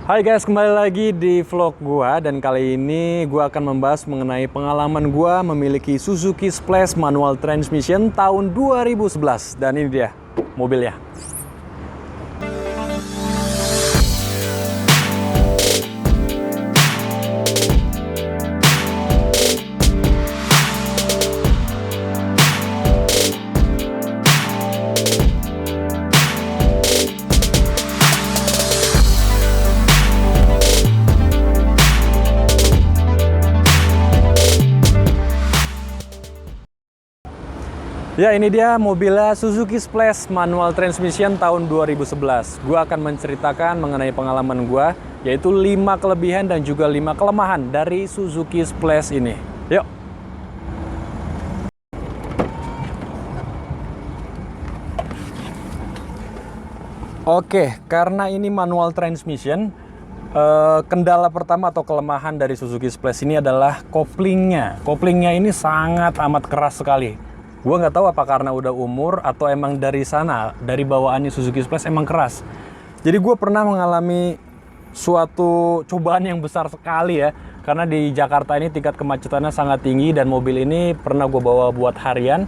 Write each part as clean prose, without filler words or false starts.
Hai guys, kembali lagi di vlog gua dan kali ini gua akan membahas mengenai pengalaman gua memiliki Suzuki Splash manual transmission tahun 2011 dan ini dia mobilnya. Ya, ini dia mobilnya Suzuki Splash manual transmission tahun 2011. Gua akan menceritakan mengenai pengalaman gua, yaitu 5 kelebihan dan juga 5 kelemahan dari Suzuki Splash ini. Yuk. Oke, karena ini manual transmission, kendala pertama atau kelemahan dari Suzuki Splash ini adalah koplingnya. Koplingnya ini sangat amat keras sekali. Gue nggak tahu apa karena udah umur atau emang dari sana, dari bawaannya Suzuki Splash emang keras. Jadi gue pernah mengalami suatu cobaan yang besar sekali ya. Karena di Jakarta ini tingkat kemacetannya sangat tinggi dan mobil ini pernah gue bawa buat harian.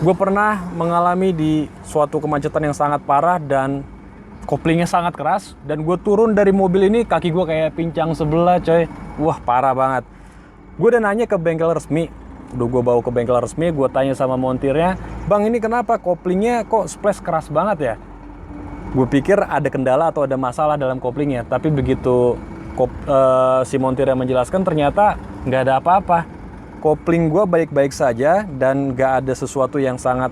Gue pernah mengalami di suatu kemacetan yang sangat parah dan koplingnya sangat keras. Dan gue turun dari mobil ini, kaki gue kayak pincang sebelah coy. Wah, parah banget. Gue udah nanya ke bengkel resmi. Udah gue bawa ke bengkel resmi, gue tanya sama montirnya, "Bang, ini kenapa koplingnya kok Splash keras banget ya?" Gue pikir ada kendala atau ada masalah dalam koplingnya, tapi begitu si montirnya menjelaskan ternyata nggak ada apa-apa. Kopling gue baik-baik saja dan nggak ada sesuatu yang sangat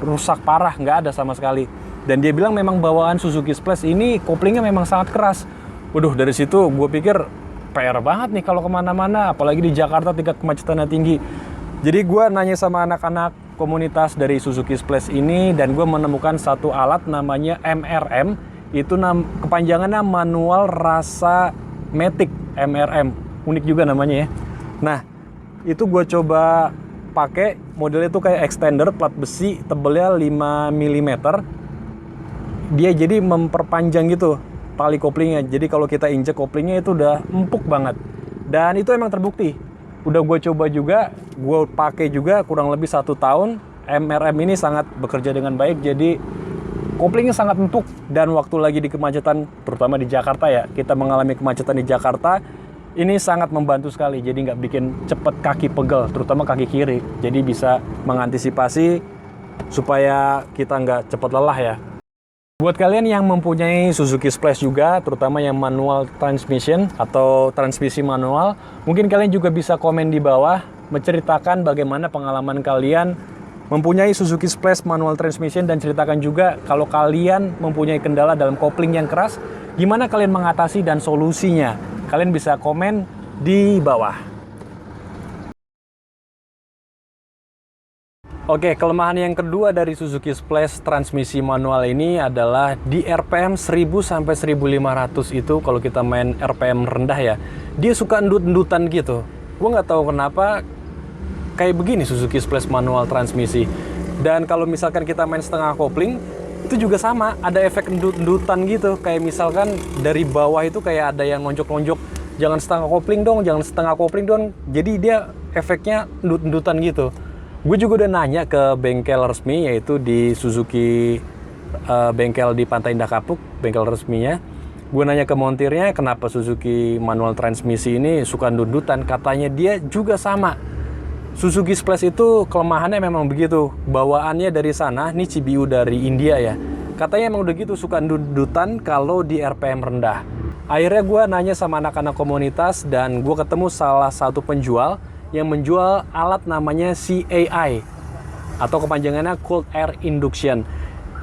rusak parah, nggak ada sama sekali. Dan dia bilang memang bawaan Suzuki Splash ini koplingnya memang sangat keras. Waduh, dari situ gue pikir PR banget nih kalau kemana-mana, apalagi di Jakarta tingkat kemacetannya tinggi. Jadi gue nanya sama anak-anak komunitas dari Suzuki Splash ini dan gue menemukan satu alat namanya MRM. Itu kepanjangannya manual rasa matic, MRM. Unik juga namanya ya. Nah, itu gue coba pakai, modelnya itu kayak extender plat besi, tebelnya 5 mm. Dia jadi memperpanjang gitu tali koplingnya, jadi kalau kita injek koplingnya itu udah empuk banget dan itu emang terbukti. Udah gue coba juga, gue pakai juga kurang lebih 1 tahun. MRM ini sangat bekerja dengan baik, jadi koplingnya sangat empuk dan waktu lagi di kemacetan, terutama di Jakarta ya, kita mengalami kemacetan di Jakarta, ini sangat membantu sekali, jadi nggak bikin cepet kaki pegel, terutama kaki kiri, jadi bisa mengantisipasi supaya kita nggak cepet lelah ya. Buat kalian yang mempunyai Suzuki Splash juga, terutama yang manual transmission atau transmisi manual, mungkin kalian juga bisa komen di bawah menceritakan bagaimana pengalaman kalian mempunyai Suzuki Splash manual transmission dan ceritakan juga kalau kalian mempunyai kendala dalam kopling yang keras, gimana kalian mengatasi dan solusinya. Kalian bisa komen di bawah. Oke, kelemahan yang kedua dari Suzuki Splash transmisi manual ini adalah di RPM 1000 sampai 1500 itu kalau kita main RPM rendah ya, dia suka endut-endutan gitu. Gue nggak tahu kenapa kayak begini Suzuki Splash manual transmisi. Dan kalau misalkan kita main setengah kopling, itu juga sama, ada efek endut-endutan gitu. Kayak misalkan dari bawah itu kayak ada yang nonjok-nonjok, jangan setengah kopling dong, jangan setengah kopling dong. Jadi dia efeknya endut-endutan gitu. Gue juga udah nanya ke bengkel resmi, yaitu di Suzuki bengkel di Pantai Indah Kapuk, bengkel resminya. Gue nanya ke montirnya, kenapa Suzuki manual transmisi ini suka ndut-ndutan. Katanya dia juga sama. Suzuki Splash itu kelemahannya memang begitu. Bawaannya dari sana, ini CBU dari India ya. Katanya emang udah gitu, suka ndut-ndutan kalau di RPM rendah. Akhirnya gue nanya sama anak-anak komunitas dan gue ketemu salah satu penjual yang menjual alat namanya CAI atau kepanjangannya Cold Air Induction.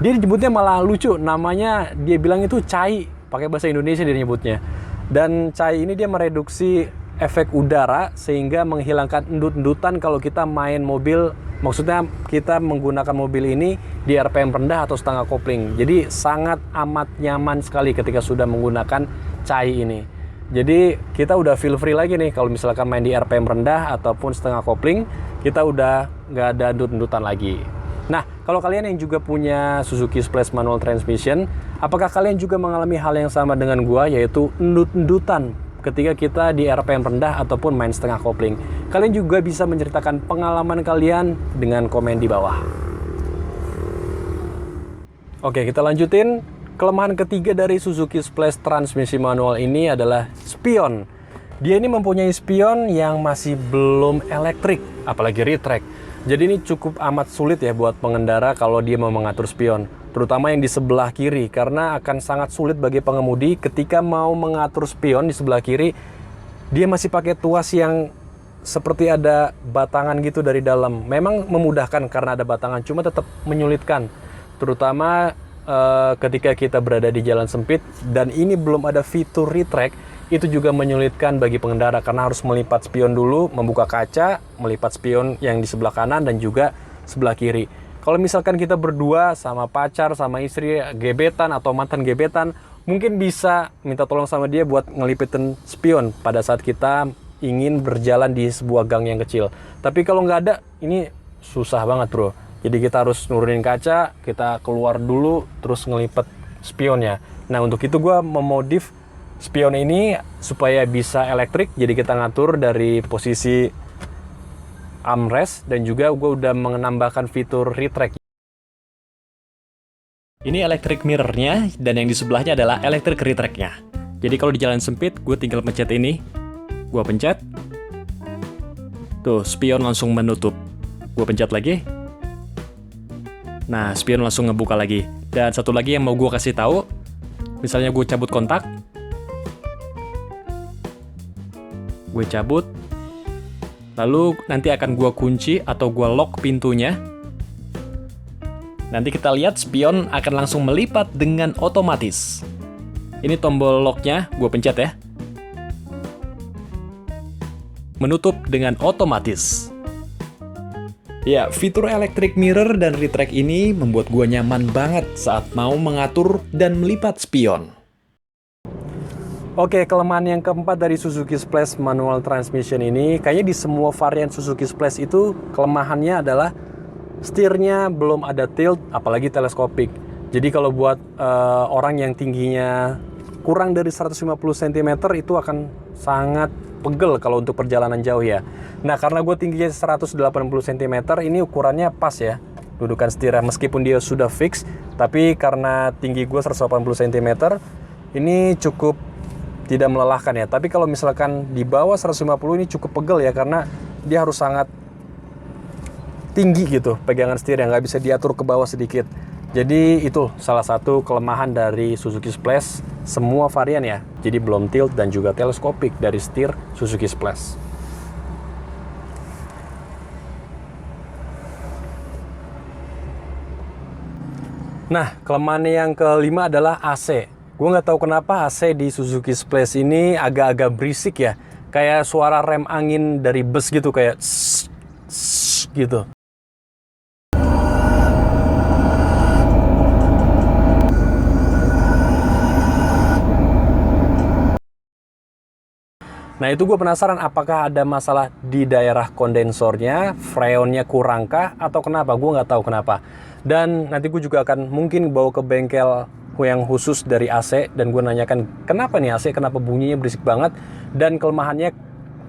Dia nyebutnya malah lucu, namanya dia bilang itu CAI, pakai bahasa Indonesia dia nyebutnya. Dan CAI ini dia mereduksi efek udara sehingga menghilangkan endut-endutan kalau kita main mobil, maksudnya kita menggunakan mobil ini di RPM rendah atau setengah kopling. Jadi sangat amat nyaman sekali ketika sudah menggunakan CAI ini. Jadi kita udah feel free lagi nih kalau misalkan main di RPM rendah ataupun setengah kopling, kita udah nggak ada endut-endutan lagi. Nah, kalau kalian yang juga punya Suzuki Splash manual transmission, apakah kalian juga mengalami hal yang sama dengan gua, yaitu endut-endutan ketika kita di RPM rendah ataupun main setengah kopling? Kalian juga bisa menceritakan pengalaman kalian dengan komen di bawah. Oke, kita lanjutin. Kelemahan ketiga dari Suzuki Splash transmisi manual ini adalah spion. Dia ini mempunyai spion yang masih belum elektrik, apalagi retract. Jadi ini cukup amat sulit ya buat pengendara kalau dia mau mengatur spion, terutama yang di sebelah kiri, karena akan sangat sulit bagi pengemudi ketika mau mengatur spion di sebelah kiri. Dia masih pakai tuas yang seperti ada batangan gitu dari dalam. Memang memudahkan karena ada batangan, cuma tetap menyulitkan, terutama ketika kita berada di jalan sempit dan ini belum ada fitur retract. Itu juga menyulitkan bagi pengendara karena harus melipat spion dulu, membuka kaca, melipat spion yang di sebelah kanan dan juga sebelah kiri. Kalau misalkan kita berdua sama pacar, sama istri, gebetan atau mantan gebetan, mungkin bisa minta tolong sama dia buat ngelipitin spion pada saat kita ingin berjalan di sebuah gang yang kecil. Tapi kalau nggak ada, ini susah banget bro. Jadi kita harus nurunin kaca, kita keluar dulu, terus ngelipet spionnya. Nah untuk itu gue memodif spion ini supaya bisa elektrik. Jadi kita ngatur dari posisi armrest dan juga gue udah menambahkan fitur retract. Ini electric mirrornya dan yang di sebelahnya adalah electric retract-nya. Jadi kalau di jalan sempit, gue tinggal pencet ini. Gue pencet. Tuh, spion langsung menutup. Gue pencet lagi. Nah, spion langsung ngebuka lagi. Dan satu lagi yang mau gue kasih tahu, misalnya gue cabut kontak, gue cabut, lalu nanti akan gue kunci atau gue lock pintunya. Nanti kita lihat spion akan langsung melipat dengan otomatis. Ini tombol locknya, gue pencet ya. Menutup dengan otomatis. Ya, fitur electric mirror dan retract ini membuat gua nyaman banget saat mau mengatur dan melipat spion. Oke, kelemahan yang keempat dari Suzuki Splash manual transmission ini, kayaknya di semua varian Suzuki Splash itu kelemahannya adalah setirnya belum ada tilt, apalagi teleskopik. Jadi kalau buat orang yang tingginya kurang dari 150 cm itu akan sangat pegel kalau untuk perjalanan jauh ya. Nah karena gue tingginya 180 cm, ini ukurannya pas ya dudukan setirnya, meskipun dia sudah fix, tapi karena tinggi gue 180 cm ini cukup tidak melelahkan ya. Tapi kalau misalkan di bawah 150 ini cukup pegel ya, karena dia harus sangat tinggi gitu pegangan setir yang nggak bisa diatur ke bawah sedikit. Jadi itu salah satu kelemahan dari Suzuki Splash semua varian ya. Jadi belum tilt dan juga teleskopik dari setir Suzuki Splash. Nah, kelemahan yang kelima adalah AC. Gue nggak tahu kenapa AC di Suzuki Splash ini agak-agak berisik ya. Kayak suara rem angin dari bus gitu, kayak gitu. Nah itu gue penasaran apakah ada masalah di daerah kondensornya, freonnya kurangkah, atau kenapa? Gue nggak tahu kenapa. Dan nanti gue juga akan mungkin bawa ke bengkel yang khusus dari AC, dan gue nanyakan kenapa nih AC, kenapa bunyinya berisik banget. Dan kelemahannya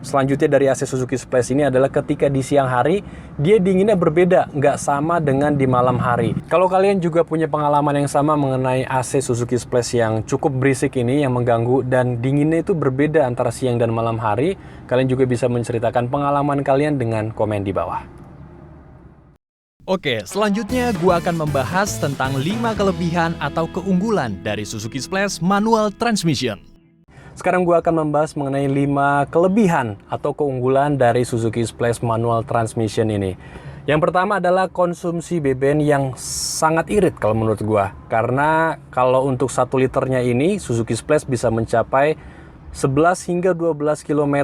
selanjutnya dari AC Suzuki Splash ini adalah ketika di siang hari, dia dinginnya berbeda, nggak sama dengan di malam hari. Kalau kalian juga punya pengalaman yang sama mengenai AC Suzuki Splash yang cukup berisik ini, yang mengganggu, dan dinginnya itu berbeda antara siang dan malam hari, kalian juga bisa menceritakan pengalaman kalian dengan komen di bawah. Oke, selanjutnya gue akan membahas tentang 5 kelebihan atau keunggulan dari Suzuki Splash manual transmission. Sekarang gue akan membahas mengenai 5 kelebihan atau keunggulan dari Suzuki Splash manual transmission ini. Yang pertama adalah konsumsi BBM yang sangat irit kalau menurut gue. Karena kalau untuk 1 liternya ini, Suzuki Splash bisa mencapai 11 hingga 12 km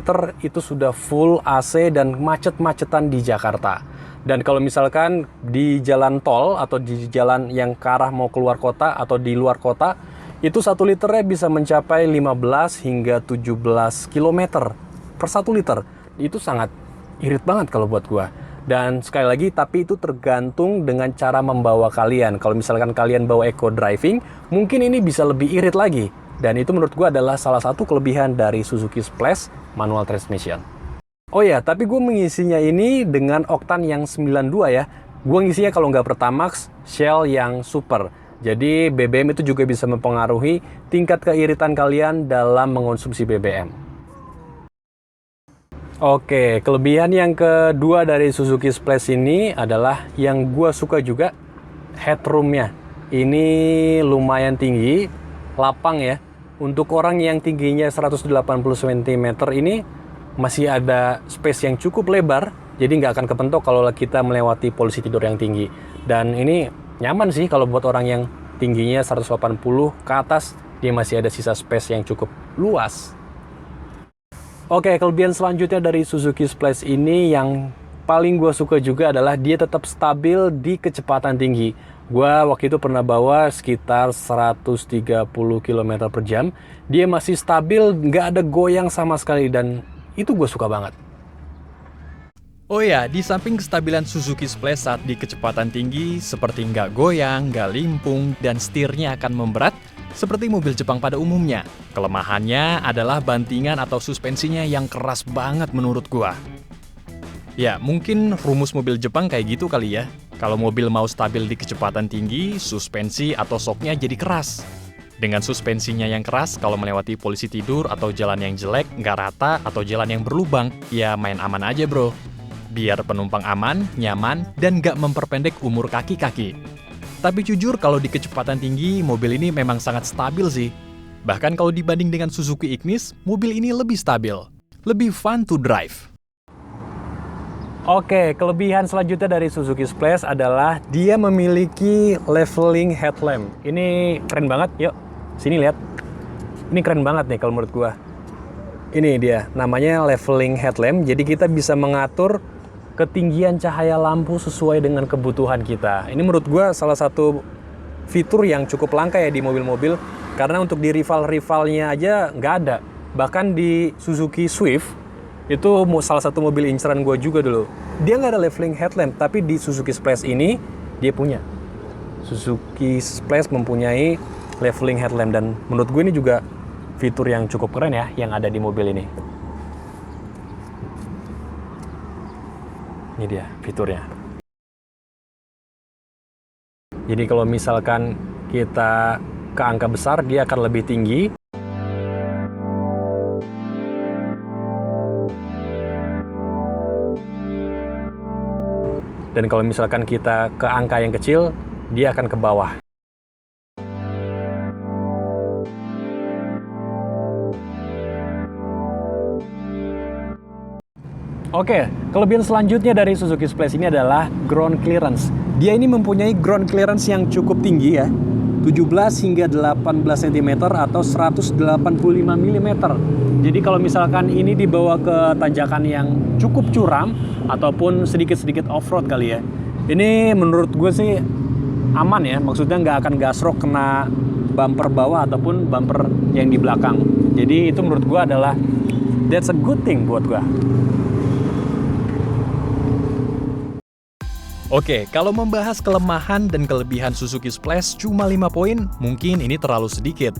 itu sudah full AC dan macet-macetan di Jakarta. Dan kalau misalkan di jalan tol atau di jalan yang ke arah mau keluar kota atau di luar kota, itu 1 liternya bisa mencapai 15 hingga 17 km per 1 liter. Itu sangat irit banget kalau buat gua. Dan sekali lagi, tapi itu tergantung dengan cara membawa kalian. Kalau misalkan kalian bawa eco driving, mungkin ini bisa lebih irit lagi. Dan itu menurut gue adalah salah satu kelebihan dari Suzuki Splash manual transmission. Oh ya, tapi gue mengisinya ini dengan oktan yang 92 ya. Gue ngisinya kalau nggak Pertamax, Shell yang Super. Jadi BBM itu juga bisa mempengaruhi tingkat keiritan kalian dalam mengonsumsi BBM. Oke, kelebihan yang kedua dari Suzuki Splash ini adalah yang gue suka juga, headroom-nya. Ini lumayan tinggi, lapang ya. Untuk orang yang tingginya 180 cm ini masih ada space yang cukup lebar, jadi nggak akan kepentok kalau kita melewati posisi tidur yang tinggi. Dan ini nyaman sih kalau buat orang yang tingginya 180 ke atas, dia masih ada sisa space yang cukup luas. Oke, kelebihan selanjutnya dari Suzuki Splash ini yang paling gue suka juga adalah dia tetap stabil di kecepatan tinggi. Gue waktu itu pernah bawa sekitar 130 km per jam. Dia masih stabil, nggak ada goyang sama sekali, dan itu gue suka banget. Oh ya, di samping kestabilan Suzuki Splash saat di kecepatan tinggi, seperti nggak goyang, nggak limpung, dan setirnya akan memberat, seperti mobil Jepang pada umumnya. Kelemahannya adalah bantingan atau suspensinya yang keras banget menurut gua. Ya, mungkin rumus mobil Jepang kayak gitu kali ya. Kalau mobil mau stabil di kecepatan tinggi, suspensi atau shocknya jadi keras. Dengan suspensinya yang keras, kalau melewati polisi tidur atau jalan yang jelek, nggak rata, atau jalan yang berlubang, ya main aman aja bro. Biar penumpang aman, nyaman, dan nggak memperpendek umur kaki-kaki. Tapi jujur kalau di kecepatan tinggi, mobil ini memang sangat stabil sih. Bahkan kalau dibanding dengan Suzuki Ignis, mobil ini lebih stabil. Lebih fun to drive. Oke, kelebihan selanjutnya dari Suzuki Splash adalah dia memiliki leveling headlamp. Ini keren banget, yuk sini lihat. Ini keren banget nih kalau menurut gua. Ini dia, namanya leveling headlamp. Jadi kita bisa mengatur ketinggian cahaya lampu sesuai dengan kebutuhan kita. Ini menurut gue salah satu fitur yang cukup langka ya di mobil-mobil, karena untuk di rival-rivalnya aja nggak ada. Bahkan di Suzuki Swift, itu salah satu mobil inceran gue juga dulu. Dia nggak ada leveling headlamp, tapi di Suzuki Splash ini dia punya. Suzuki Splash mempunyai leveling headlamp, dan menurut gue ini juga fitur yang cukup keren ya, yang ada di mobil ini. Ini dia fiturnya. Jadi kalau misalkan kita ke angka besar, dia akan lebih tinggi. Dan kalau misalkan kita ke angka yang kecil, dia akan ke bawah. Oke, kelebihan selanjutnya dari Suzuki Splash ini adalah ground clearance. Dia ini mempunyai ground clearance yang cukup tinggi ya, 17 hingga 18 cm atau 185 mm. Jadi kalau misalkan ini dibawa ke tanjakan yang cukup curam ataupun sedikit-sedikit off-road kali ya, ini menurut gue sih aman ya, maksudnya nggak akan gasrok kena bumper bawah ataupun bumper yang di belakang. Jadi itu menurut gue adalah that's a good thing buat gue. Oke, kalau membahas kelemahan dan kelebihan Suzuki Splash cuma 5 poin, mungkin ini terlalu sedikit.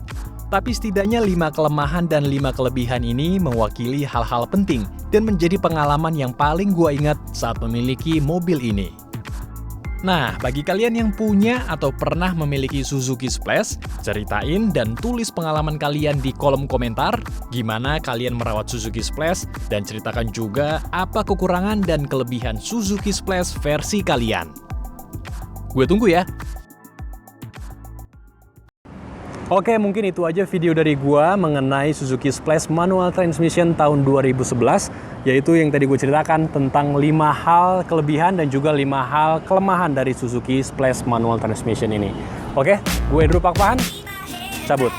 Tapi setidaknya 5 kelemahan dan 5 kelebihan ini mewakili hal-hal penting dan menjadi pengalaman yang paling gua ingat saat memiliki mobil ini. Nah, bagi kalian yang punya atau pernah memiliki Suzuki Splash, ceritain dan tulis pengalaman kalian di kolom komentar gimana kalian merawat Suzuki Splash, dan ceritakan juga apa kekurangan dan kelebihan Suzuki Splash versi kalian. Gue tunggu ya. Oke, mungkin itu aja video dari gua mengenai Suzuki Splash manual transmission tahun 2011, yaitu yang tadi gue ceritakan tentang 5 hal kelebihan dan juga 5 hal kelemahan dari Suzuki Splash manual transmission ini. Oke, gue Drew Pakpahan, cabut.